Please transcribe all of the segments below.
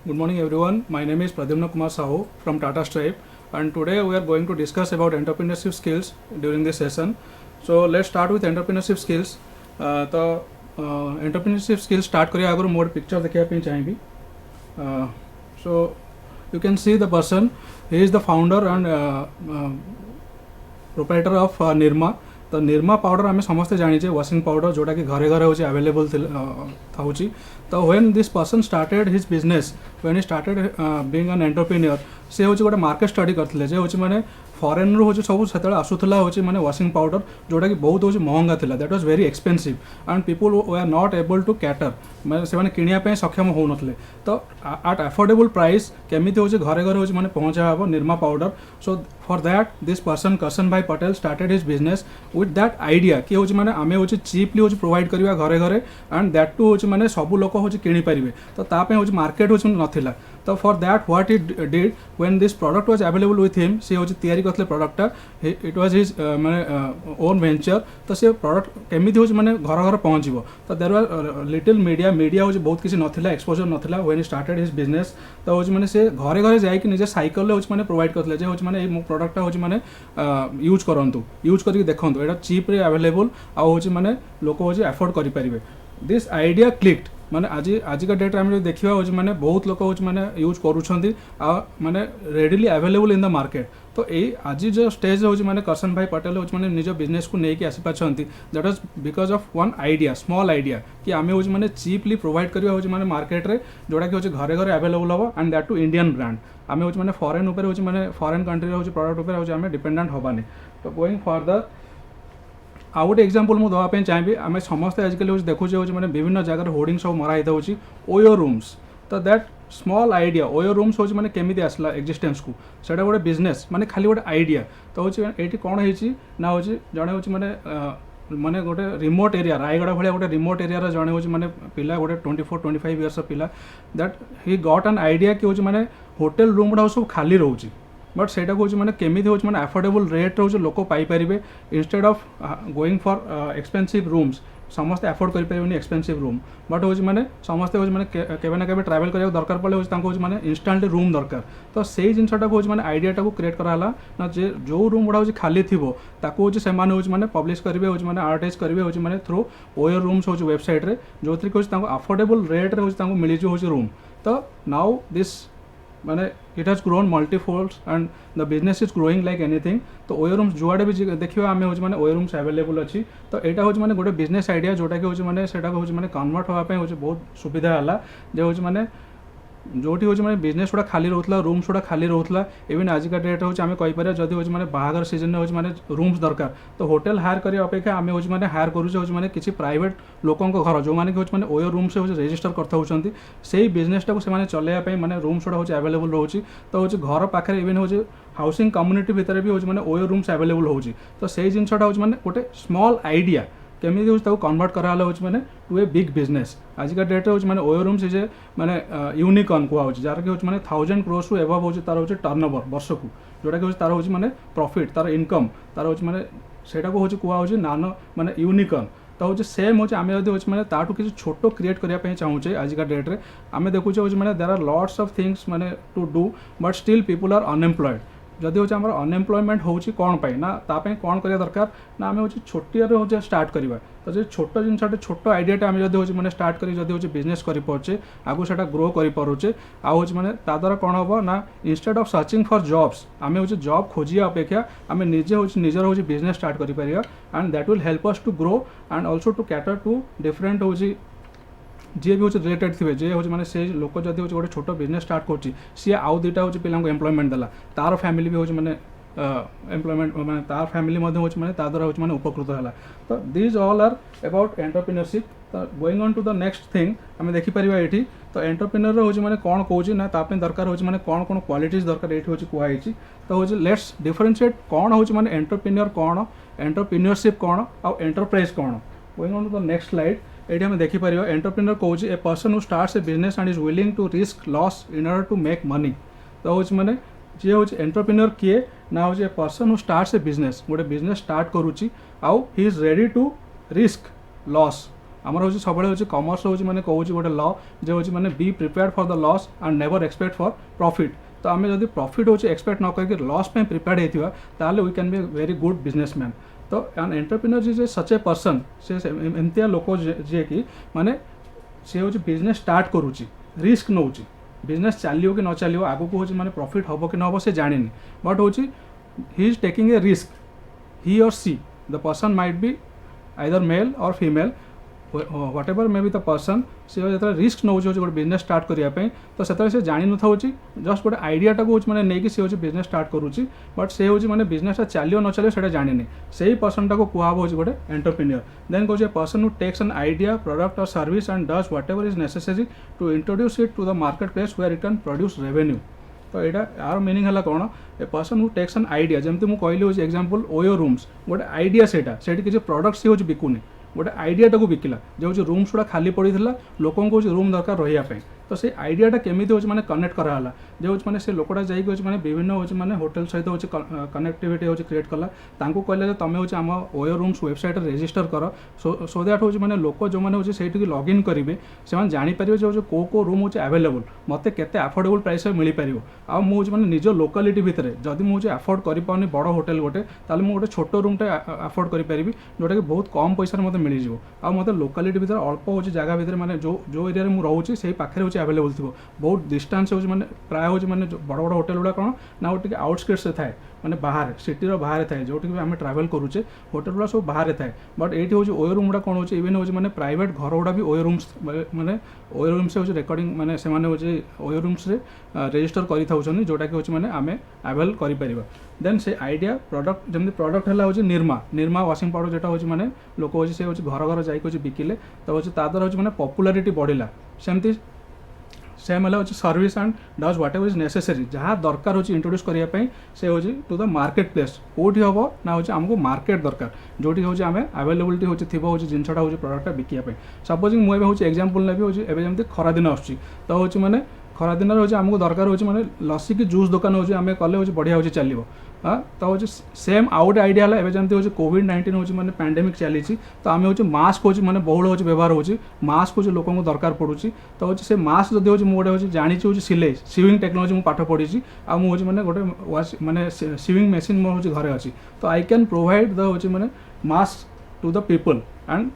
Good morning everyone. My name is Pradyumna Kumar Sahu from Tata Stripe, and today we are going to discuss about entrepreneurship skills during this session. So let's start with entrepreneurship skills. तो entrepreneurship skills start करिए अगर मोर picture देखिए पे चाहिए. So you can see the person. He is the founder and proprietor of Nirma. तो Nirma powder आम समस्ते जाने वाशिंग पाउडर जोटा कि घरे घरे हूँ अवेलेबल था. तो when this person started his business, when he started being an entrepreneur, से हूँ गोटे मार्केट स्टडी करते जे हूँ मैंने फॉरेन रू हूँ सब से आसूला हूँ मैंने वाशिंग पाउडर जोटा कि बहुत हूँ महंगा था. That was very expensive and people वे are not able to cater, मैंने से किणापी सक्षम होते. तो एट अफोर्डेबल प्राइस केमी हूँ घरे घरे हूँ मैंने पहुँचा हे Nirma powder. So for that this person Karsan bhai Patel started his business with that idea कि हूँ मैंने आम हूँ चीपली हूँ प्रोवाइड करवा घरे घरे एंड दैट टू हूँ मैंने सब लोक हूँ किनीपारे. तो ताप हूँ मार्केट हूँ नाला. तो for that what he did when this product was available with him, सी हूँ तैयारी करते प्रोडक्टा. इट वाज हिज मैंने ओन वेंचर. तो सी प्रोडक्ट केमी हूँ मैंने घर घर पहुँचो. तो there were little media media हूँ बहुत किसी नाला, एक्सपोजर नाला when he started his business. तो हूँ मैंने से घरे घरे जाकि निजे साइकल हूँ मैंने प्रोवाइड करते हूँ मैंने मो प्रोडक्टा हूँ मैंने यूज करूँ, यूज करके देखूँ यहाँ चीप्रे अवेलेबल आउ मैंने लोक हूँ एफोर्ड करेंगे. दिस आइडिया क्लिक्ड माने आजिका डेट आम देखा हूँ मैंने बहुत लोग हूँ मैंने यूज करुँच मैंने readily available in the market. तो यही आज जो स्टेज हूँ मैंने करसन भाई पटेल हूँ मैंने निज बिजनेस को लेकिन आसीपार. That was because of one idea, small idea कि आम हूँ मैंने चीपली प्रोवाइड करवा हूँ मैंने मार्केट रे जोटा कि हूँ घरे घरे अवेलेबल हम and that too Indian brand. आम हूँ मैंने फॉरेन उपर हूँ मैंने फॉरेन कंट्री हूँ प्रोडक्ट उपर हूँ आम डिपेंडेंट हबानी. तो गोइंग फर्दर आउ गोटे एक्जामपल मुझे देवाई चाहिए. आम समस्ते आजिकल हूँ देखुचे हूँ मैंने विभिन्न जगह होर्डिंग सब मरा होती ओयो रूम्स. तो that small idea OYO rooms हूँ मैंने केमी आसला एक्जिस्टेंस को, सेटा गोटे बिजनेस माने खाली गोटे आइडिया. तो हूँ ये कौन होती ना हूँ जड़े हूँ मैंने माने गोटे रिमोट एरिया रायगढ़ भाया गोटे रिमोट एरिया जड़े हूँ मैंने पिला गोटे 24-25 इयर्स पिला. That he got an idea कि हूँ मैंने होटेल रूम गुड़ा सब खाली रोचे बट से मैंने केमी हूँ मैंने अफोर्डेबल रेट हूँ लोक Piper instead of going for expensive rooms. समस्ते अफोर्ड करें एक्सपेंसिव रूम बट हूँ मैंने समस्ते हूँ मैंने केवे ना केवे ट्रैवल करने दरकार पड़े हूँ मैंने इंस्टांट रूम दरकार. तो से जिनटा हूँ मैंने आइडियाटा को क्रिएट कराला ना जो रूम गुड़ा हूँ खाली थी ताकू हूँ मैंने पब्लिश करेंगे हूँ मैंने एडवर्टाइज करेंगे हूँ मैंने थ्रू ओयो रूम्स हूँ वेबसाइट रे जो थी हूँ अफोर्डेबल रेट हूँ मिलजो हूँ रूम. तो नाउ दिस माने it has grown multifolds and the business is growing like anything. तो ओयो रूम्स जुआड़े भी देखिए आम हूँ मैंने ओयो रूम्स अवेलेबल अच्छी. तो यहाँ हूँ मैंने गोटे बिजनेस आइडिया जोटा कि हूँ मैंने हूँ मैंने कन्वर्ट होगापी हूँ बहुत सुविधा है जो हूँ मैंने जोटी हूँ मैंने बिजनेस गुड़ा खाली रोला रूम्स गुड़ा खाली रोला. इवन आजिका डेट हूँ आम कहीपर जदि हूँ मैंने बाहागर सीजन हूँ मैंने रूम्स दरकार तो होटेल हायर करने अपेक्षा आम हूँ मैंने हायर करुचे हूँ मैंने किसी प्राइवेट लोकों घर जो मैंने हूँ मैंने ओयो रूम्स हूँ रजिस्टर करते होती से बिजनेसटा को चलैया मैंने रूम्स गुड़ा हूँ अवेलेबल रोचे. तो हूँ घर पाखे इवन हूँ हाउसिंग कम्युनिटी भितर भी हूँ मैंने ओयो रूम्स अवेलेबल होची. तो से जिनटा हूँ मैंने गोटे स्मॉल आइडिया केमी हूँ कन्वर्ट कराला हूँ मैंने टू ए बिग बिजनेस. आजिका डेट हूँ मैंने ओयो रूम्स इज ए मैंने यूनिकॉर्न कहूँ जार कि हूँ मैंने 1000 crores रु एबव हूँ तार हूँ टर्नओवर वर्ष को जोटा कि तार हूँ मैंने प्रॉफिट तार इनकम तार हूँ मैंने सेटा को हूँ कहूँ नानो मैंने यूनिकॉर्न. तो हूँ सेम हूँ आम जब हूँ मैंने ताठू किसी छोट क्रिएट करने चाहूचे आजिका डेट्रे आम देखुचे हूँ मैंने there are lots of things मैंने to do but still people are unemployed. जदि हूँ आम अनएम्प्लॉयमेंट होची कौन पाई ना तापाई कौन करिया दरकार ना आम हूँ छोटिया हूँ स्टार्ट करवा. तो जो छोट जिनसा छोट आइडियाटा आम जब हूँ मैंने स्टार्ट करी जब हूँ बिजनेस करें आगू से ग्रो करें आउ मैंने ताद्वारा कौन हम ना instead of searching for jobs आम हूँ जॉब खोजिया अपेक्षा आम निजे हूँ निजर हूँ बिजनेस स्टार्ट करें and that will help us to grow and also to cater to different हूँ जी भी हूँ रिलेटेड थे जे हूँ मैंने से लोक जब हूँ गोटे छोट बिजनेस स्टार्ट कर सी आउ दुईटा हूँ पिला एम्प्लॉयमेंट देला तार फैमिली भी हूँ मैंने एम्प्लॉयमेंट मैंने तार फैमिली हूँ मैंने ताद्वारा हूँ मैंने उपकृत है. तो these all are about entrepreneurship. तो going on to the next thing आम देखिपर ये. तो एंटरप्रेन्योर हूँ मैंने कौन कौन ना ताप दरकार हूँ मैंने कौन कौन क्वालिटीज दरकार ये हूँ कहुई. तो हूँ लेट्स डिफरेंशिएट कौन हूँ मैंने एंटरप्रेन्योर कौन एंटरप्रेन्योरशिप कौन आउ एंटरप्राइज कौन. Going on to the next slide. ये आम देखिपर एंटरप्रेन्योर कौन a person who starts a business and is willing to risk loss in order to make money. तो हूँ मैंने जी हूँ एंटरप्रेन्योर किए ना हूँ a person who starts a business गोटे बिजनेस स्टार्ट करुच्ची आउ he is ready to risk loss आमर हूँ सब हूँ कमर्स हूँ मैंने कहूँ गोटे ल जो हूँ मैंने be prepared for the loss and never expect for profit. तो आम जब प्रॉफिट हूँ एक्सपेक्ट न करके लॉस पे प्रिपेयर्ड होता ताले we can be very good businessman. तो an entrepreneur is a such a person से एमतिया लोक जे कि माने सी हूँ बिजनेस स्टार्ट करुच्ची रिस्क नौ बिजनेस चलो कि न चलो आगू को हूँ माने प्रॉफिट हम कि न हम से जानी बट हूँ he is taking a risk he or she the person might be either male or female whatever may be the person सी जो रिस्क नौ गोटे बिजनेस स्टार्ट करने तो से जानी न था जस्ट गोटे आइडियाटा को मैंने नहीं सी हूँ बिजनेस स्टार्ट करुच्ची बट से हूँ मैंने बिजनेसटा चलो न चलो से जानी से ही पर्सनटा को कहब हूँ गोटे एंटरप्रेन्योर। देन कौन person who takes an idea product or service and does whatever is necessary to introduce it to the market place where it can produce revenue. तो यहाँ यार मीनिंग है कौन a person who takes an idea जमी मुझे कहली हूँ example OYO rooms गोटे आइडिया से किसी प्रोडक्ट सी हूँ बिकुनी गोटे आइडियाटा को बिकिला जो हूँ रूम्स गुड़ा खाली पड़ी लोक रूम दरकार रही तो से आइडियाटा केमी हूँ मैंने कनेक्ट कराला जो हूँ मैंने से लोकटा जाइए मैंने विभिन्न हूँ मैंने होटेल सहित हूँ कनेक्टिविटी हूँ क्रिएट कला कहले तुम हूँ आम ओयो रूम्स वेबसाइट रेजिस्टर कर सो दैट हूँ मैंने लोक जो मैंने हूँ से लॉगिन करेंगे से जानीपर जो को रूम हूँ अवेलेबल मत के अफोर्डेबल प्राइस मिल पार आ मुझे मैंने निज लोकालिटी भितर जदि मुझे अफोर्ड कर बड़ होटेल गोटे ताले मुझे छोट रूमटे अफोर्ड करें जोटा कि बहुत कम पैसा मत मिल आ मत लोकालिटी भितर अल्प हूँ जगह भितर मैंने जो एरिया में रोचे से पाखे हूँ अवेलेबल थी बहुत डिस्टेंस हूँ मैंने प्राय हूँ मैंने बड़ बड़ होटेल गुड़ा कौन ना गोटे आउटस्कर्ट्स थाए मैंने बाहर सिटी बाहर थाए जो आम ट्रावेल करुचे होटेल गुड़ा सब बाहर थाए बट ये हूँ ओयो रूम गुड़ा कौन हो इवेन हूँ मैंने प्राइवेट घर गुड़ा भी ओयो रूम्स मैंने ओयो रूम्स हूँ रिकॉर्डिंग मैंने से ओयो रूम्स रेजिस्टर कर जोटा कि हूँ मैंने आम अवेल कर। देन से आइडिया प्रोडक्ट जमी प्रोडक्ट है हूँ निर्मा वाशिंग पाउडर जोटा हूँ मैंने लोक हूँ से हूँ घर घर जाइए बिकिले तो हूँ द्वारा हूँ मैंने पॉपुलैरिटी बढ़ला सेमती सेम है service and does whatever is necessary जहाँ दरकार होची इंट्रोड्यूस करने से हूँ टू द मार्केट प्लेस कौटी हम ना हूँ आमको मार्केट दरकार जोटी हूँ आम अवेलेबिलिटी हूँ थी हूँ जिनसा हूँ प्रोडक्टा बिकापी सपोजिंग मुझे हूँ एग्जांपल नेबी हूँ जमी खरा दिन आसूँ तो हूँ मैंने खरा दिन हूँ आमको दरकार हूँ मैंने लस्सी की जूस दुकान हूँ आम कले हूँ बढ़िया हूँ चलो हाँ तो हूँ सेम आउट आइडिया है जमी हूँ कोविड-19 हूँ मैंने पैंडेमिक चली तो आम हूँ मास्क हूँ मैंने बहुल हूँ व्यवहार हूँ मास्क हूँ लोक दरकार पड़ूँ तो हूँ से मास्क जब हूँ मुझे हूँ जानी हूँ सिलाई सिविंग टेक्नोलॉजी मुझे पाठ पढ़ी आऊँ मैंने गोटे मैंने सिविंग मेसीन मोर हूँ घरे अच्छी तो आई कैन प्रोवाइड द हूँ मैंने mask to the people and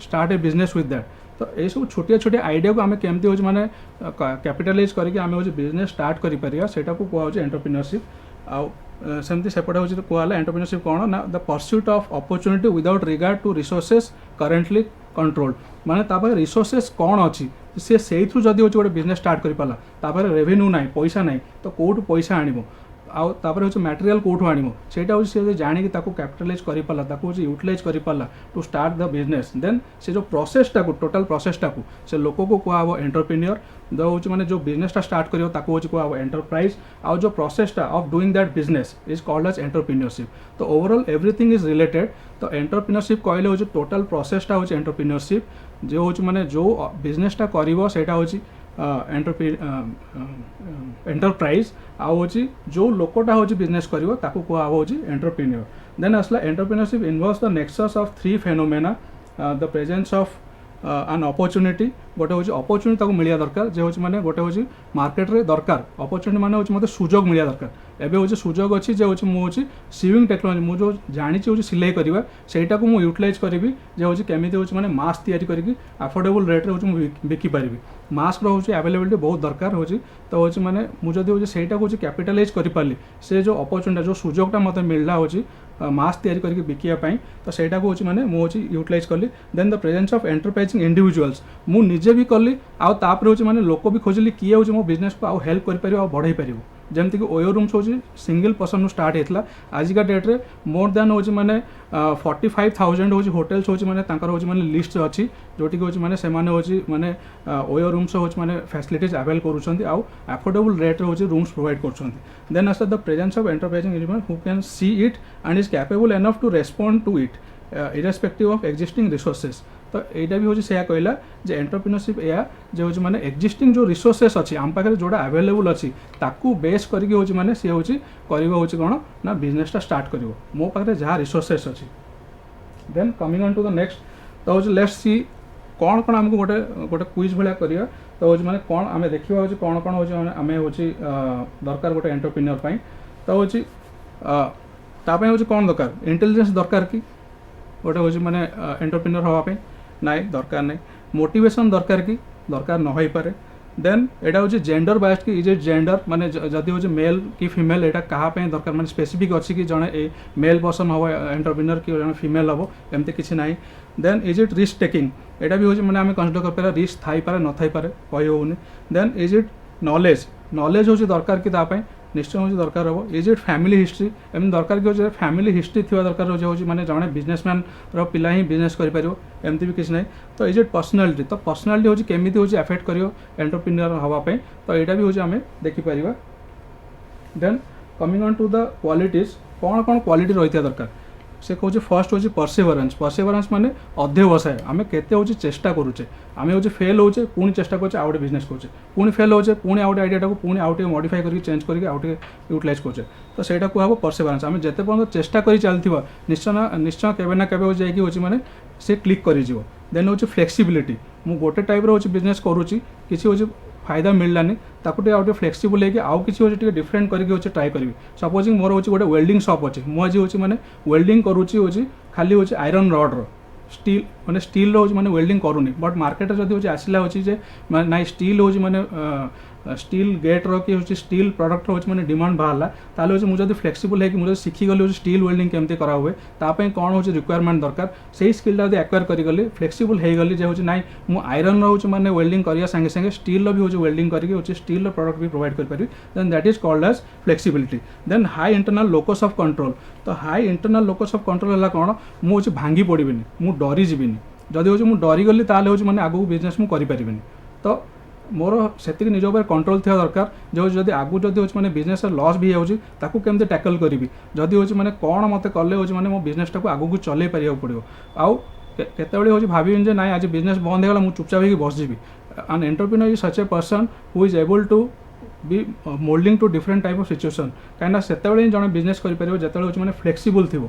start a business with that. तो ये सब छोटिया छोटिया आइडिया को आम केमती हूँ मैंने कैपिटालाइज करके आम हूँ बिजनेस स्टार्ट करें से कहूँ एंटरप्रेन्योरशिप आउ सेमती सेपटे हूँ कहला एंटरप्रेन्योरशिप कौन ना the pursuit of opportunity without regard to resources currently controlled माने तापर रिसोर्सेस कौन अच्छी सी से जदि हूँ गोटे बिजनेस स्टार्ट कर पाला तापर रेवेन्यू ना पैसा ना तो कौटू पैसा आनिबो आउे हूँ मटेरियल कौटू आनिबो सेटा हूँ सी जाणी कैपिटालाइज कर पाला हूँ यूटिलाइज कर पाला to start the business then say जो प्रोसेसटा को टोटल प्रोसेसटा को से लोक को कहब एंटरप्रेन्योर जो हूँ मैंने जो बिजनेसटा स्टार्ट कर हूँ कहब एंटरप्राइज आउ जो प्रोसेसटा of doing that business is called as entrepreneurship. तो ओवरऑल एवरीथिंग इज रिलेटेड। तो एंटरप्रेन्योरशिप कहले हूँ टोटल प्रोसेसटा हूँ एंटरप्रेन्योरशिप जो हूँ मैंने जो बिजनेसटा कर हूँ एंटरप्राइज आउ जो लोकटा हूँ बिजनेस कर कहब एंटरप्रेन्योर। देन आसला entrepreneurship involves the nexus of three phenomena the presence of an opportunity गोटे हूँ अपॉर्चुनिटी मिलिया दरकार जो हूँ मैंने गोटे हूँ मार्केट रे दरकार अपॉर्चुनिटी माने हूँ मतलब सुजोग मिलिया दरकार एबे हूँ सुजोग अच्छी जो हूँ मुझे सिविंग टेक्नोलॉजी मुझे जानी हूँ सिलाई करवा सेटा को मुझे यूटिलाइज करी जो हूँ केमी हूँ मैंने मास्क तैयारी करके अफोर्डेबल रेट हूँ बिकी पारि मास्क हूँ अवेलेबिलिटी बहुत दरकार हूँ तो हूँ मैंने मुझे हूँ सेटा हूँ कैपिटालाइज कर पाली से जो अपॉर्चुनिटी जो सुजोगटा मत मिलला हूँ मास्क तैयारी करके बिकापी तो सेटा को हूँ मैंने मुझे यूटिलाइज कली। Then the presence of enterprising individuals मु निजे भी कली आउ तापर हूँ मैंने लोक भी खोजली किए हूँ मो बिजनेस को आउ हेल्प कर बढ़ाई पार जमती कि ओयो रूम्स हूँ सिंगल पर्सन स्टार्ट होता आजिका डेट्रे मोर दैन हूँ मैंने 45,000 हूँ होटेल्स हूँ मैंने हूँ मैंने लिस्ट अच्छी जोटी हूँ मैंने से मैंने ओयो रूम्स हूँ मैंने फैसिलिटीज अवेल करुँच आउ अफोर्डेबल रेट हूँ रूम्स प्रोवाइड कर। Then as the presence of enterprising individual who can see it and is capable enough to respond to it irrespective of existing resources. तो यहाँ भी हूँ से कहला जे एंटरप्रेन्योरशिप या जो हूँ मैंने एक्जिस्टिंग जो रिसोर्सेस अच्छी आम पाखे जोड़ा अवेलेबल अच्छी ताकू बेस करके हूँ मैंने सी हूँ कौन ना बिजनेसटा स्टार्ट कर मो पाखे जहाँ रिसोर्सेस अच्छी। Then coming on to the next तो हूँ लेट्स सी कौन कौन आमको गोटे गोटे क्विज भाया करिया तो हूँ मैंने कौन आम देखा हूँ कौन कौन हूँ आम हूँ दरकार गोटे एंटरप्रेन्योर पाई तो हूँ तापाई हूँ कौन दरकार इंटेलिजेंस दरकार कि गोटे हूँ मैंने एंटरप्रेन्योर हाँपाई ना दरकार नहीं मोटिवेशन दरकार कि दरकार न हो पारे देन एटा हूँ जेंडर बायस्ड कि इज इट जेंडर माने जदि हूँ मेल कि फीमेल एटा कहाँ दरकार माने स्पेसिफिक अच्छी कि जड़े मेल पर्सन हम एंटरप्रेन्योर कि जड़े फीमेल हम एमती किसी ना then is it risk taking एटा भी हूँ मैंने आम कनसिडर कर रिस्क थाई पारे न थाई पारे कही होनी then is it knowledge knowledge हूँ दरकार कि निश्चय हूँ दरकार हम इज इट फैमिली हिस्ट्री एम दरकार कि हूँ फैमिली हिस्ट्री थी दरकार हूँ मैंने जड़े बिजनेसमैन पिला ही बिजनेस करमती भी किसी ना तो इज इट पर्सनालीटी तो पर्सनालीटी हूँ केमी हूँ एफेक्ट कर एंटरप्रेन्योर हाँपाई तो यहाँ भी हूँ आम देखिपर then coming on to the qualities कौन कौन क्वालिटी रही दरकार से कहूँ फर्स्ट हूँ परसेवरेंस माने अध्यवसाय आम के चेष्टा करुचे आम हूँ फेल होचे पुणी चेष्टा करुचे आउटे बिजनेस करुचे पुणी फेल होचे पुणी आउटे आइडिया को पुणी आउटे मॉडिफाई करके चेंज करके आउटे यूटिलाइज करुचे तो सेटा कहब परसेवरेंस आम जिते पर्यटन चेष्टा कर चलती निश्चय केवे ना केवे जाकि हूँ मैंने से क्लिक कर देन हूँ फ्लेक्सिबिलिटी मु गोटे टाइप हूँ बिजनेस करुँची किसी हूँ फायदा मिललानी ताकू आउटे फ्लेक्सिबल है आउ किसी हूँ डिफरेंट करके ट्राए करी सपोजिंग मोर हूँ गोटे वेल्डिंग शॉप अच्छे मुझे हूँ मैंने वेल्डिंग करुँची हूँ खाली हूँ आयरन रड स्टील मैंने स्टील हूँ मैंने वेल्डिंग करूनी बट मार्केट जब हूँ आसला हूँ ना स्टील हूँ मैंने स्टील गेट रो कि हूँ स्टील प्रोडक्ट हूँ मैंने डिमांड बाहर ताले हूँ मुझे फ्लेक्सिबल है कि मुझे शिखीगली हूँ स्टील वेल्डिंग केमती करा हुए तापाई कौन हूँ रिक्वायरमेंट दरकार से स्किलटा जब एक्वायर करी फ्लेक्सिबल हो गली जो हूँ ना मुझे आयरन हूँ मैंने वेल्डिंग करिया संगे संगे स्टील भी हूँ वेल्डिंग करके स्टील प्रोडक्ट भी प्रोवाइड करी then that is called as flexibility then high internal locus of control तो high internal locus of control है कौन मुझे भांगी पड़बी मुझे डरी जीविनी जदि हूँ मुझे डरीगली ताले हूँ मैंने आगू बिजनेस मुझे करें तो मोर से निज उपर कंट्रोल थी दरकार जो जब आगू जब हूँ मैंने बिजनेस लॉस भी होती केमती टैकल करी जदि हूँ मैंने कौन मत कले हूँ मैंने मो बिजनेसटा को आगू चलई पार पड़ो आउ केतबे हूँ भावी ना आज बिजनेस बंद होगा मुझे चुपचाप होगी बसजी and entrepreneur is such a person who is able to be moulding to different type of situation कहीं से जड़े बिजनेस करें जो हूँ मैंने फ्लेक्सिबल थी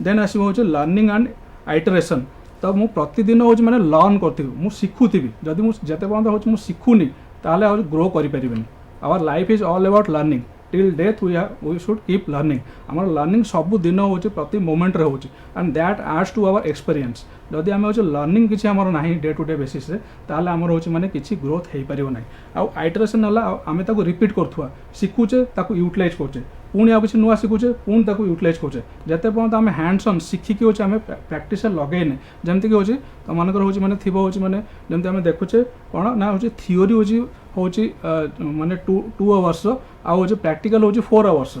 then as learning and iteration तो मुझे प्रतिदिन हूँ मैंने लर्न करी मुझे शिखुथी जदि मुझे जिते पर्यटन हूँ मुझे शिखुनी ताले और ग्रो करें our life is all about learning till death we should keep learning आम लर्निंग सब दिन हूँ प्रति मोमेंट हो and that adds to our experience जदि आम हूँ लर्निंग किसी आमर ना डे टू डे बेसिस ताल आमर हूँ मैंने किसी ग्रोथ हो पार ना आउ आइटरेशन है आम रिपीट करुवा शिखुचे यूटिलाइज करुचे पुणी आ कि नुआ शिखुचे पुणी यूटिलाइज करुचे जिते पर्यटन आम हैंड्स ऑन शिखिकी हूँ आम प्रैक्टिस लगेने जमती कि हूँ तुम मानकर हूँ मैंने थी हूँ मैंने जमी आम देखुचे कौन ना हूँ थीओरी हूँ माने 2 आवर्स आ हूँ प्रैक्टिकल हूँ 4 आवर्स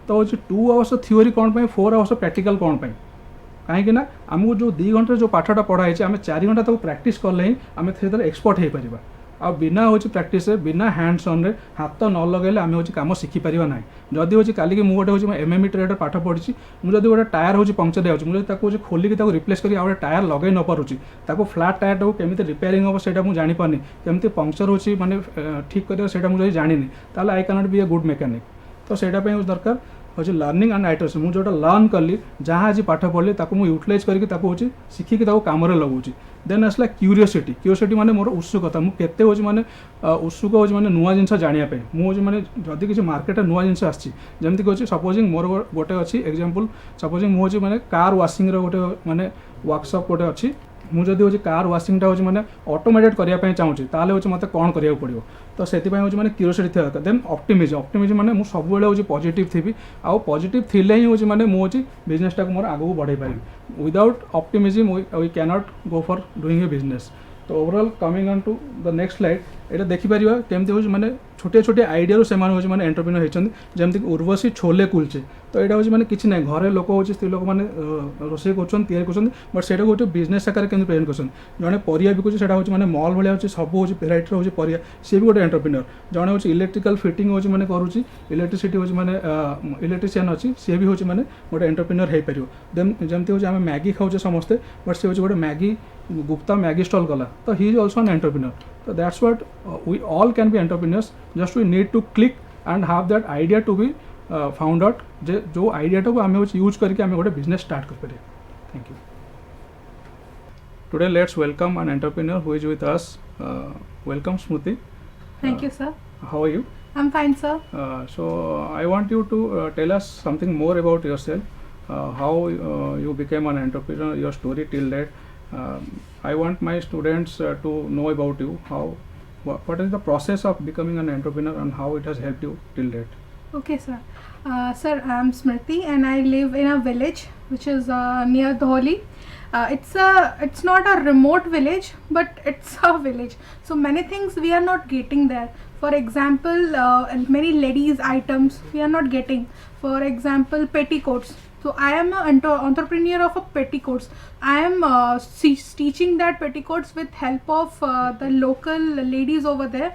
तो हूँ 2 आवर्स थीओरी कौन 4 आवर्स प्रैक्टिकल कौन कहीं आमको जो 2 घंटे जो पाठटा पढ़ाई आम 4 घंटा तक प्रैक्टिस कले ही आम से एक्सपर्ट हो पार आ बिना हूँ प्रैक्टिस बिना हैंड्स ऑन रे हाथ न लगेले आम हूँ कम शिखिपर ना जदि हूँ काली मुझे गोटे हूँ एमएमई ट्रेडर पाठ पढ़ी मुझे गोटे टायर हूँ पंक्चर हो मुझे खोलिक रिप्लेस कर गोटे टायर लगे न पारुची फ्लाट टायर को केमी रिपेयरिंग हम से मुझे जानीपारनी केमती पंक्चर हूँ मैंने ठीक कर मुझे जानी ताल I cannot be a good mechanic तो सेटा दरकार हूँ लर्निंग एंड आइटरेशन मुझे जोटा लर्न कली जहाँ आज पाठ पढ़ली मुझे यूटिलाइज करके हूँ शिखिकी कम लगाऊँ देन आसला क्यूरियोसिटी माने मोर उत्सुकता मुझे हूँ मैंने उत्सुक हूँ मैंने नुआ जिन जानापी मुझे मैंने जदि किसी मार्केट नुआ जिन आमती हूँ सपोजिंग मोर गोटे अच्छी एग्जांपल सपोजिंग मुझे मैंने कार वाशिंग गोटे मैंने वर्कशॉप गोटे अच्छी मुझे हूँ कार वाशिंगटा हूँ मैंने ऑटोमेटेड करने चाहूँगी ताले हूँ मत कौन करा पड़ो तो से हूँ मैंने क्यूरियोसिटी थी दरकार देन ऑप्टिमिज्म मैंने मुझे सब हूँ पॉजिटिव थी आउ पॉजिटिव थिले ही हूँ मैंने मुझे बिजनेसटा को मोर आगू बढ़े पारि without optimism we can not go for doing a business तो overall coming on to the next slide ये देखिपर केमती हूँ मैंने छोटे छोटे आइडिया से मैंने एंटरप्रेन्योर होती जमीक उर्वशी छोले कुलचे तो यहाँ हूँ मैंने किसी ना घरे लोक हूँ स्त्री लोक मैंने रोसे कर बट से गोटे बिजनेस आकार के प्रेजेंट कर जड़े परिया बिकुचे से हूँ मैंने मॉल भाया हूँ सब हूँ भेराइटर हूँ परिया सी भी गोटे एंटरप्रेन्योर जड़े हूँ इलेक्ट्रिकल फिटिंग हूँ मैंने करुँची इलेक्ट्रिसिटी हूँ मैंने इलेक्ट्रिशियन अच्छी सी भी हूँ मैंने गोटे एंटरप्रेन्योर हो पार देन जमती हूँ आम मैगी खाऊे समस्ते बट सी हूँ गोटे मैगी गुप्ता मैगी स्टॉल कला तो he is also an entrepreneur तो that's what we all can be entrepreneurs just we need to click and have that idea to be found out जो आइडियाटा को आम यूज करके आम गोटे बिजनेस स्टार्ट कर पारे। Thank you. today let's welcome an entrepreneur who is with us. Welcome, Smruti. Thank you, sir. How are you? I'm fine, sir. So I want you to tell us something more about yourself. How you became an entrepreneur, your story till date. I want my students to know about you. What is the process of becoming an entrepreneur and how it has helped you till date? Okay, sir. Sir, I'm Smriti and I live in a village which is near Dholi. It's not a remote village, but it's a village. So many things we are not getting there. For example, many ladies items we are not getting. For example, petticoats. So I am an entrepreneur of a petticoats. I am teaching that petticoats with help of the local ladies over there.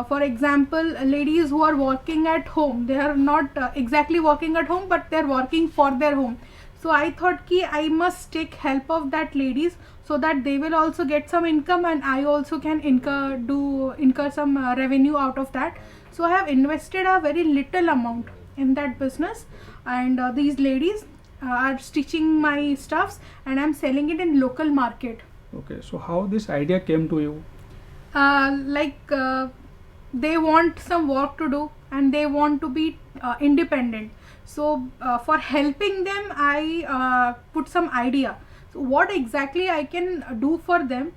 For example, ladies who are working at home, they are not exactly working at home, but they are working for their home. So I thought ki I must take help of that ladies so that they will also get some income and I also can incur some revenue out of that. So I have invested a very little amount in that business, and these ladies are stitching my stuffs and I'm selling it in local market. Okay, so how this idea came to you? They want some work to do and they want to be independent. So for helping them, I put some idea. So what exactly I can do for them?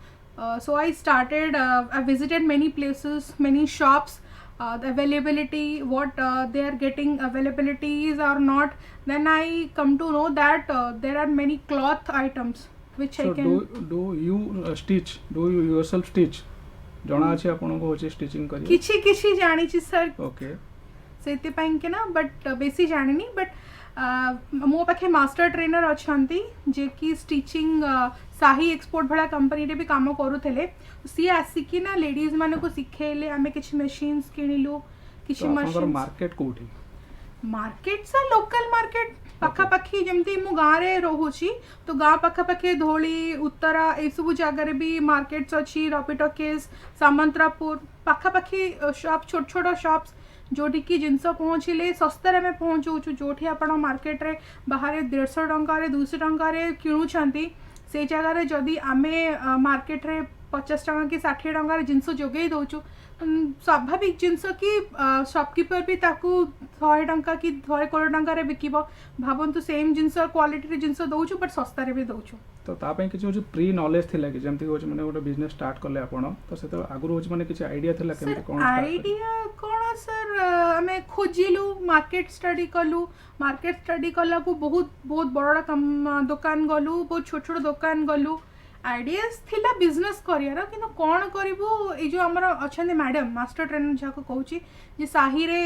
So I started. I visited many places, many shops. The availability, what they are getting availabilities or not. Then I come to know that there are many cloth items which So I can. do you stitch? Do you yourself stitch? ଜଣା ଅଛି ଆପଣଙ୍କୁ ହେଉଛି stitching କରି? କିଛି କିଛି ଜାଣିଛି sir, okay, ସେଥିପାଇଁ କି ନା, ବଟ୍ ବେଶୀ ଜାଣିନି. ବଟ୍ ମୋ ପାଖେ ମାଷ୍ଟର ଟ୍ରେନର ଅଛନ୍ତି ଯିଏକି ଷ୍ଟିଚିଂ ସାହି ଏକ୍ସପୋର୍ଟ ଭଳିଆ କମ୍ପାନୀରେ ବି କାମ କରୁଥିଲେ. ସିଏ ଆସିକି ନା ଲେଡ଼ିଜ୍ ମାନଙ୍କୁ ଶିଖେଇଲେ. ଆମେ କିଛି ମେସିନ୍ସ କିଣିଲୁ, କିଛି ମେସିନ୍. ମାର୍କେଟ କୋଉଠି? ମାର୍କେଟ ସାର୍ ଲୋକାଲ ମାର୍କେଟ ପାଖାପାଖି, ଯେମିତି ମୁଁ ଗାଁରେ ରହୁଛି ତ ଗାଁ ପାଖାପାଖି ଧଉଳି, ଉତ୍ତରା ଏସବୁ ଜାଗାରେ ବି ମାର୍କେଟ୍ସ ଅଛି. ରବି ଟକିଜ୍, ସାମନ୍ତରାପୁର ପାଖାପାଖି ସପ୍, ଛୋଟ ଛୋଟ ସପ୍ସ ଯେଉଁଠିକି ଜିନିଷ ପହଞ୍ଚିଲେ ଶସ୍ତାରେ ଆମେ ପହଞ୍ଚଉଛୁ. ଯେଉଁଠି ଆପଣ ମାର୍କେଟରେ ବାହାରେ 150 ଟଙ୍କାରେ 200 ଟଙ୍କାରେ କିଣୁଛନ୍ତି, ସେଇ ଜାଗାରେ ଯଦି ଆମେ ମାର୍କେଟରେ 50 ଟଙ୍କା କି 60 ଟଙ୍କାରେ ଜିନିଷ ଯୋଗାଇ ଦେଉଛୁ, ସ୍ୱାଭାବିକ ଜିନିଷ କି ସପକିପର ବି ତାକୁ 100 ଟଙ୍କା କି 120 ଟଙ୍କାରେ ବିକିବ. ଭାବନ୍ତୁ ସେମ୍ ଜିନିଷ କ୍ୱାଲିଟିର ଜିନିଷ ଦେଉଛୁ ବଟ୍ ଶସ୍ତାରେ ବି ଦେଉଛୁ. ତ ତା ପାଇଁ କିଛି ହେଉଛି ପ୍ରି ନଲେଜ ଥିଲା କି? ଯେମିତି ହେଉଛି ମାନେ ଗୋଟେ ବିଜନେସ୍ ଷ୍ଟାର୍ଟ କଲେ ଆପଣ, ତ ସେତେବେଳେ ଆଗରୁ ହେଉଛି ମାନେ କିଛି ଆଇଡ଼ିଆ ଥିଲା କେମିତି କ'ଣ? ଆଇଡ଼ିଆ କ'ଣ ସାର୍, ଆମେ ଖୋଜିଲୁ, ମାର୍କେଟ ଷ୍ଟଡି କଲୁ. ମାର୍କେଟ ଷ୍ଟଡି କଲାକୁ ବହୁତ ବଡ଼ ଦୋକାନ ଗଲୁ, ବହୁତ ଛୋଟ ଛୋଟ ଦୋକାନ ଗଲୁ. ଆଇଡ଼ିଆସ୍ ଥିଲା ବିଜନେସ୍ କରିବାର, କିନ୍ତୁ କ'ଣ କରିବୁ, ଏଇ ଯେଉଁ ଆମର ଅଛନ୍ତି ମ୍ୟାଡ଼ାମ୍ ମାଷ୍ଟର ଟ୍ରେନର ଯାହାକୁ କହୁଛି, ଯେ ସାହିରେ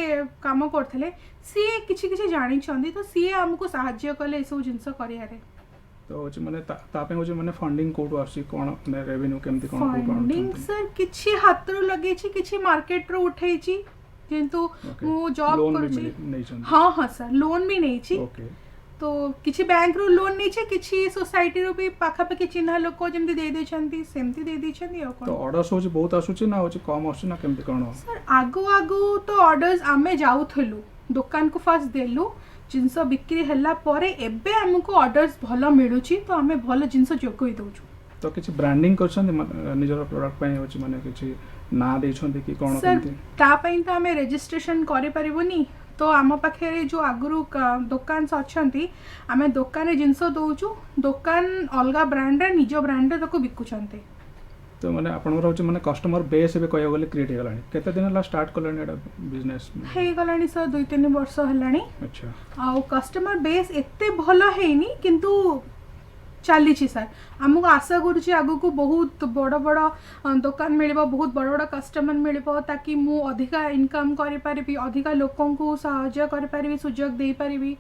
କାମ କରୁଥିଲେ, ସିଏ କିଛି କିଛି ଜାଣିଛନ୍ତି, ତ ସିଏ ଆମକୁ ସାହାଯ୍ୟ କଲେ ଏସବୁ ଜିନିଷ କରିବାରେ. ତ ହେଉଛି ମାନେ ତା ପାଇଁ ହେଉଛି ମାନେ ଫଣ୍ଡିଂ କୋଉଠୁ ଆସୁଛି, କ'ଣ ମାନେ ରେଭିନ୍ୟୁ କେମିତି କ'ଣ? ଫଣ୍ଡିଂ ସାର୍ କିଛି ହାତରୁ ଲଗେଇଛି, କିଛି ମାର୍କେଟରୁ ଉଠେଇଛି. ଯେହେତୁ ମୁଁ ଜବ୍ କରୁଛି. ହଁ ହଁ ସାର୍, ଲୋନ୍ ବି ନେଇଛି. ତ କିଛି ବ୍ୟାଙ୍କରୁ ଲୋନ୍ ନେଇଛି, କିଛି ସୋସାଇଟିରୁ ବି ପାଖାପାଖି ଚିହ୍ନା ଲୋକ ଯେମିତି ଦେଇଦେଇଛନ୍ତି, ସେମିତି ଦେଇଦେଇଛନ୍ତି. ଆଉ କ'ଣ ଅର୍ଡର୍ସ ହେଉଛି ବହୁତ ଆସୁଛି ନା ହେଉଛି କମ୍ ଆସୁଛି ନା କେମିତି କ'ଣ? ସାର୍ ଆଗୁ ତ ଅର୍ଡର୍ସ ଆମେ ଯାଉଥିଲୁ, ଦୋକାନକୁ ଫାଷ୍ଟ ଦେଲୁ, ଜିନିଷ ବିକ୍ରି ହେଲା ପରେ ଏବେ ଆମକୁ ଅର୍ଡର୍ସ ଭଲ ମିଳୁଛି, ତ ଆମେ ଭଲ ଜିନିଷ ଯୋଗାଇ ଦେଉଛୁ. ତ କିଛି ବ୍ରାଣ୍ଡିଂ କରିଛନ୍ତି ନିଜର ପ୍ରଡକ୍ଟ ପାଇଁ, ହେଉଛି ମାନେ କିଛି ନାଁ ଦେଇଛନ୍ତି କି କ'ଣ? ସାର୍ ତା ପାଇଁ ତ ଆମେ ରେଜିଷ୍ଟ୍ରେସନ କରିପାରିବୁନି. ତ ଆମ ପାଖରେ ଯେଉଁ ଆଗରୁ ଦୋକାନ ଅଛନ୍ତି, ଆମେ ଦୋକାନରେ ଜିନିଷ ଦେଉଛୁ, ଦୋକାନ ଅଲଗା ବ୍ରାଣ୍ଡରେ ନିଜ ବ୍ରାଣ୍ଡରେ ତାକୁ ବିକୁଛନ୍ତି. ତ ମାନେ ଆପଣଙ୍କର ହେଉଛି ମାନେ କଷ୍ଟମର ବେସ୍ ଏବେ କହିବାକୁ ଗଲେ କ୍ରିଏଟ୍ ହେଇଗଲାଣି? କେତେ ଦିନ ହେଲା ଷ୍ଟାର୍ଟ କଲେଣି ଏଇଟା ବିଜନେସ୍? ହେଇଗଲାଣି ସାର୍ 2-3 ବର୍ଷ ହେଲାଣି. ଆଚ୍ଛା. ଆଉ କଷ୍ଟମର ବେସ୍ ଏତେ ଭଲ ହେଇନି, କିନ୍ତୁ ଚାଲିଛି ସାର୍. ଆମକୁ ଆଶା କରୁଛି ଆଗକୁ ବହୁତ ବଡ଼ ବଡ଼ ଦୋକାନ ମିଳିବ, ବହୁତ ବଡ଼ ବଡ଼ କଷ୍ଟମର ମିଳିବ, ତାକି ମୁଁ ଅଧିକା ଇନକମ୍ କରିପାରିବି, ଅଧିକା ଲୋକଙ୍କୁ ସାହାଯ୍ୟ କରିପାରିବି, ସୁଯୋଗ ଦେଇପାରିବି.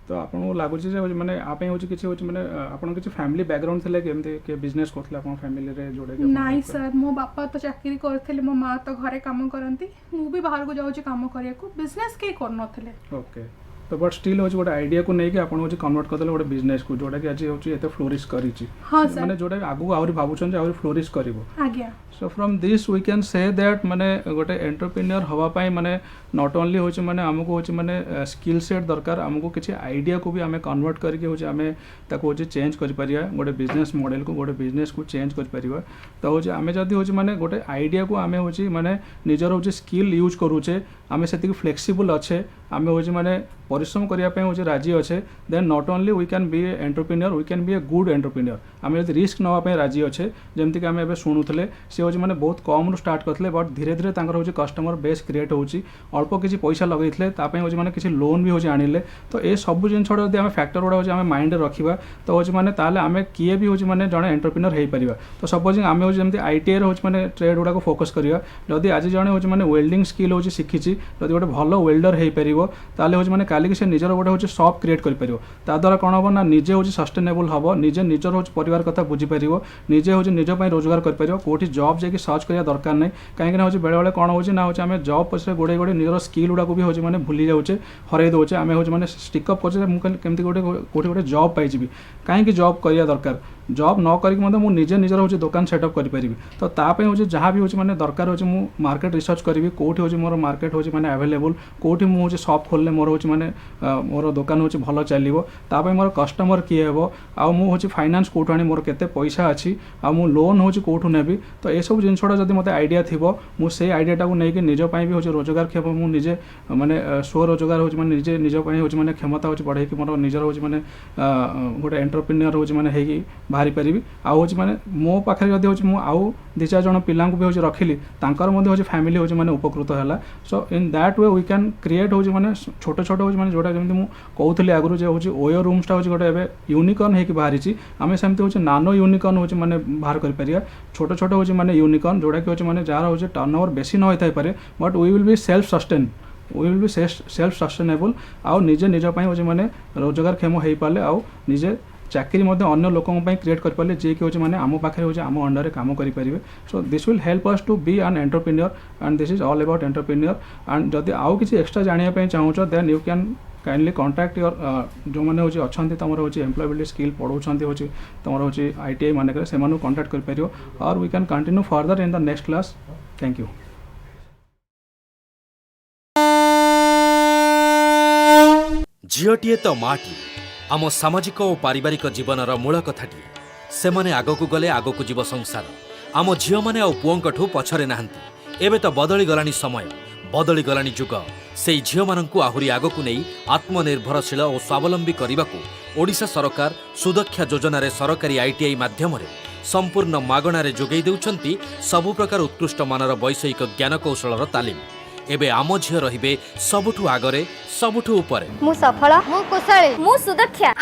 ତ ଆପଣଙ୍କୁ ଲାଗୁଛି ଯେ ମାନେ ଆ ପାଇଁ ହେଉଛି କିଛି ହେଉଛି ମାନେ ଆପଣ କିଛି ଫ୍ୟାମିଲି ବ୍ୟାକଗ୍ରାଉଣ୍ଡ ଥିଲା କି, ଏମିତି କି ବିଜନେସ୍ କରୁଥିଲେ ଆପଣ ଫ୍ୟାମିଲିରେ ଯୋଡ଼େଇକି? ନାଇଁ ସାର୍, ମୋ ବାପା ତ ଚାକିରି କରିଥିଲେ, ମୋ ମା ତ ଘରେ କାମ କରନ୍ତି, ମୁଁ ବି ବାହାରକୁ ଯାଉଛି କାମ କରିବାକୁ. ବିଜନେସ୍ କେହି କରୁନଥିଲେ. ଓକେ. तो बट स्टिल हूँ गोटे आइडिया को लेकिन आप कन्वर्ट करदे गोटे बिजनेस को जोटा कि आज हूँ फ्लोरिश करी हाँ सर माने जोटा आगु आहरी भावुछन जे आहरी फ्लोरिश करिवो आज्ञा so from this we can say that माने गोटे एंटरप्रेन्योर हवा पाई माने नॉट ओनली होची माने हमको होची माने स्किल सेट दरकार हमको किसी आइडिया को भी आमे कन्वर्ट करके होची आमे ताको होची चेंज करि परिया गोटे बिजनेस मॉडल को गोटे बिजनेस को चेंज करि परिबा तो होची आमे जदी होची माने गोटे आइडिया को आमे होची माने निजर होची स्किल यूज करूचे आमे सेति फ्लेक्सिबल अच्छे आमे होची माने परिश्रम करिया पे होची राजी अच्छे then not only we can be entrepreneur we can be a good entrepreneur आमे जदी रिस्क नवा पे राजी अच्छे जेमति कि आमे एबे सुनुथले से होची माने बहुत कम रु स्टार्ट करथले बट धीरे धीरे तांकर होची कस्टमर बेस क्रिएट होची अल्प किछि पैसा लगैथले ता पे होची माने किछि लोन भी होची आनिले तो ए सब जिन छोड़ जदी आमे फैक्टर गुडा होची आमे माइंड रे रखिबा तो होची माने ताले आमे किए भी होची माने जणे एंटरप्रेन्योर हेई परिबा तो सपोजिंग आमे होची जेमति आईटीआई रे होची माने ट्रेड गुडा को फोकस करिया जदी आज जणे होची माने वेल्डिंग स्किल होची शिखिची जदी गोटे भलो वेल्डर हेई परिबो ताले होची माने काली कि से निजर गोटे होची शॉप क्रिएट करि परिबो ता द्वारा कोन हबो ना निजे होची सस्टेनेबल हबो निजे निजर होची परिवार कथा बुझी परिबो निजे होची निज पई रोजगार कर परिबो कोठी जॉब जे कि सर्च करिया दरकार नै काहेकि ना होची बेले बेले कोन होची ना होची आमे जॉब पछरे गोडे गोडे निजर स्किल गुडा को भी होची माने भूली जाउचे हरै दोचे आमे होची माने स्टिक अप करचे मु केमति गोटे कोठी गोटे जॉब पाइ जिबी काहेकि जॉब करिया दरकार जॉब न करिक मते मु निजे निजर होची दुकान सेटअप करि परिबी तो ता पे होची जहाँ भी होची माने दरकार होची मु मार्केट रिसर्च करिवि कोठी होची मोर मार्केट होची माने अवेलेबल कोठी मु होची शॉप खोलले मोर होची माने मोर दुकान होची भलो चलिवो ता पे मोर कस्टमर किए हेबो आ मु होची फाइनेंस कोठु आनी मोर केते पैसा अछि आ मु लोन होची कोठु नेबी तो ए सब जिनसडा जदी मते आइडिया थिबो मु से आइडिया टा को नै कि निज पई भी होची रोजगार खेबो मु निजे माने स्व रोजगार होची माने निजे निज पई होची माने क्षमता होची बढ़ाई कि मोर निजर होची माने गोटे एंटरप्रेन्योर होची माने हेकी बाहरी परिबी आ होची माने मो पाखरे जदी होची मु आउ दि चार जण पिलांक भी होची रखिली तांकर मध्ये होची फैमिली होची माने उपकृत होला so in that way we can create होची माने छोट छोट होची माने जोटा जेमति मु कहउथली आगरु जे होची ओयो रूम्स टा होची गोटे एबे यूनिकॉर्न हेकी बाहरीची आमे सेमति होची नानो यूनिकॉर्न होची माने बाहर करि परिया छोट छोट होची माने यूनिकॉर्न जोटा कि होची माने जार होची टर्नओवर बेसी न होइथाय पारे but we will be self sustain we will be self sustainable आउ निजे निज पई होची माने रोजगार क्षेम हेई पाले आउ निजे चाकरी मध्य अन्य लोकों पई क्रिएट कर पाले जे कि होची माने आमो पाखरे होची आमो अंडर रे काम करि परिबे so this will help us to be an entrepreneur and this is all about entrepreneur and जदी आउ किछि एक्स्ट्रा जानिया पई चाहूछ then you can kindly contact your जो मैंने होची अच्छी तुम होची एम्प्लॉयबिलिटी स्किल पढ़ाऊँ होची तुम होची आईटीआई मानक से कॉन्टैक्ट कर परियो और we can continue further in the next class thank you झीटीए तो माटी आम सामाजिक और पारिवारिक जीवनर मूल कथाटी से माने आगकू गले आगकू जीव संसार आम झील मैंने आ पुओंकठू पछरे नाहांती एबे तो बदली गलानी समय बदली गलानी जुग से झील माननकू आहुरी आगकू नहीं आत्मनिर्भरशील और स्वावलंबी करने ओडिशा सरकार सुदक्षा योजना रे सरकारी आईटीआई माध्यम संपूर्ण मागणारे जोगई देउछंती सबु प्रकार उत्कृष्ट मानर वैषयिक ज्ञान कौशलर तालीम एबे आम झील रहिबे सबुठू आगरे सबुठू उपरे मु सफल मु कुशली मु सुदक्षा